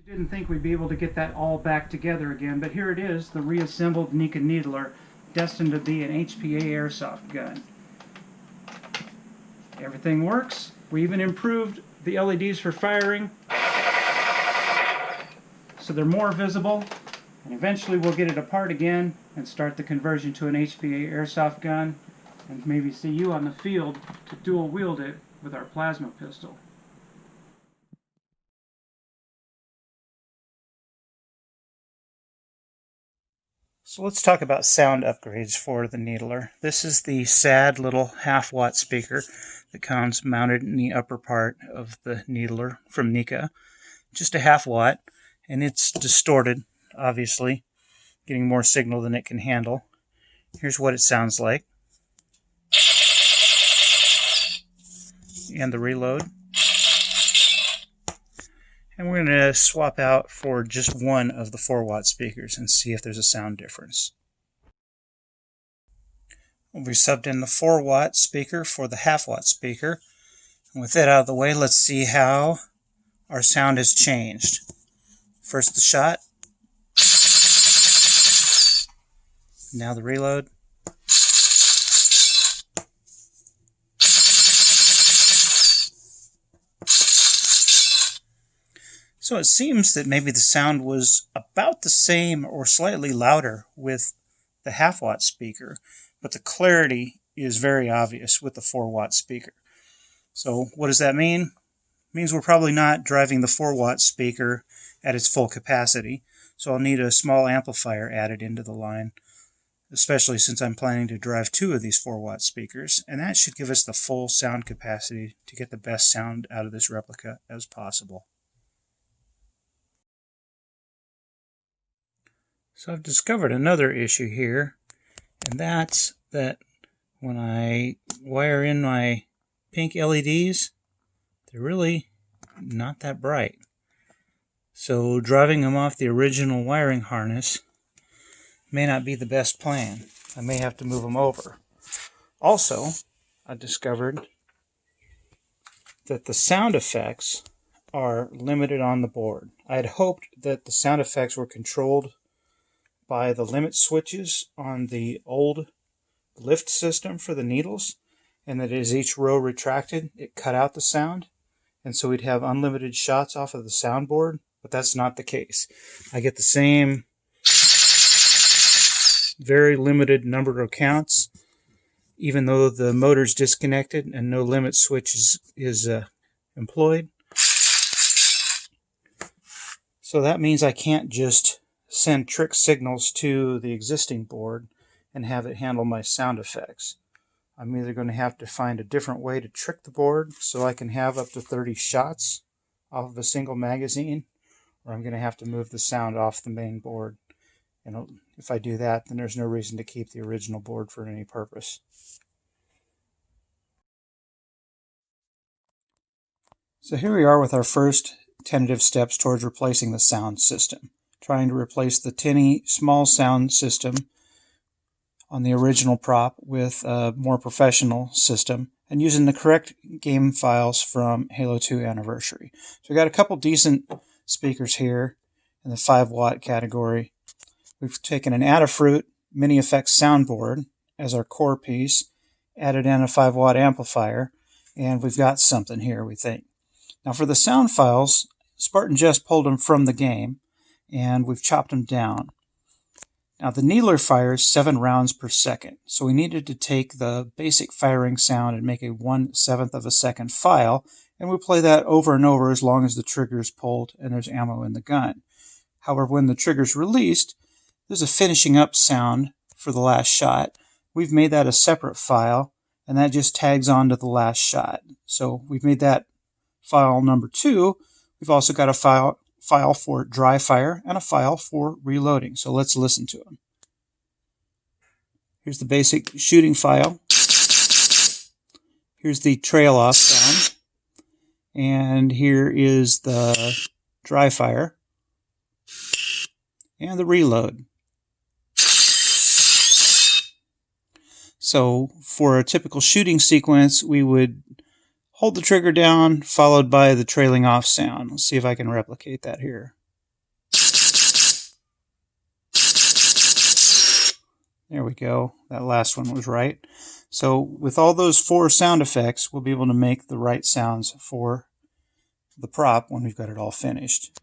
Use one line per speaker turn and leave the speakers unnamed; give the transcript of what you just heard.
Didn't think we'd be able to get that all back together again, but here it is, the reassembled NECA Needler, destined to be an HPA airsoft gun. Everything works. We even improved the LEDs for firing, so they're more visible, and eventually we'll get it apart again and start the conversion to an HPA airsoft gun, and maybe see you on the field to dual wield it with our plasma pistol. So let's talk about sound upgrades for the Needler. This is the sad little half-watt speaker that comes mounted in the upper part of the Needler from NECA. Just a half-watt, and it's distorted, obviously, getting more signal than it can handle. Here's what it sounds like. And the reload. And we're going to swap out for just one of the 4-watt speakers and see if there's a sound difference. We subbed in the 4-watt speaker for the half-watt speaker. And with that out of the way, let's see how our sound has changed. First the shot. Now the reload. So it seems that maybe the sound was about the same or slightly louder with the half-watt speaker, but the clarity is very obvious with the 4-watt speaker. So what does that mean? It means we're probably not driving the 4-watt speaker at its full capacity, so I'll need a small amplifier added into the line, especially since I'm planning to drive 2 of these 4-watt speakers, and that should give us the full sound capacity to get the best sound out of this replica as possible. So I've discovered another issue here, and that's that when I wire in my pink LEDs, they're really not that bright. So driving them off the original wiring harness may not be the best plan. I may have to move them over. Also, I discovered that the sound effects are limited on the board. I had hoped that the sound effects were controlled by the limit switches on the old lift system for the needles, and that as each row retracted, it cut out the sound, and so we'd have unlimited shots off of the soundboard, but that's not the case. I get the same very limited number of counts, even though the motor's disconnected and no limit switch is employed. So that means I can't just send trick signals to the existing board and have it handle my sound effects. I'm either going to have to find a different way to trick the board so I can have up to 30 shots off of a single magazine, or I'm going to have to move the sound off the main board. And if I do that, then there's no reason to keep the original board for any purpose. So here we are with our first tentative steps towards replacing the sound system. Trying to replace the tinny small sound system on the original prop with a more professional system, and using the correct game files from Halo 2 Anniversary. So we got a couple decent speakers here in the 5-watt category. We've taken an Adafruit Mini Effects soundboard as our core piece, added in a 5-watt amplifier, and we've got something here, we think. Now for the sound files, Spartan Jess pulled them from the game, and we've chopped them down. Now the Needler fires 7 rounds per second, so we needed to take the basic firing sound and make a 1/7 of a second file, and we play that over and over as long as the trigger is pulled and there's ammo in the gun. However, when the trigger's released, there's a finishing up sound for the last shot. We've made that a separate file, and that just tags on to the last shot. So we've made that file number 2. We've also got a file for dry fire and a file for reloading. So let's listen to them. Here's the basic shooting file. Here's the trail off sound. And here is the dry fire and the reload. So for a typical shooting sequence, we would hold the trigger down, followed by the trailing off sound. Let's see if I can replicate that here. There we go. That last one was right. So with all those 4 sound effects, we'll be able to make the right sounds for the prop when we've got it all finished.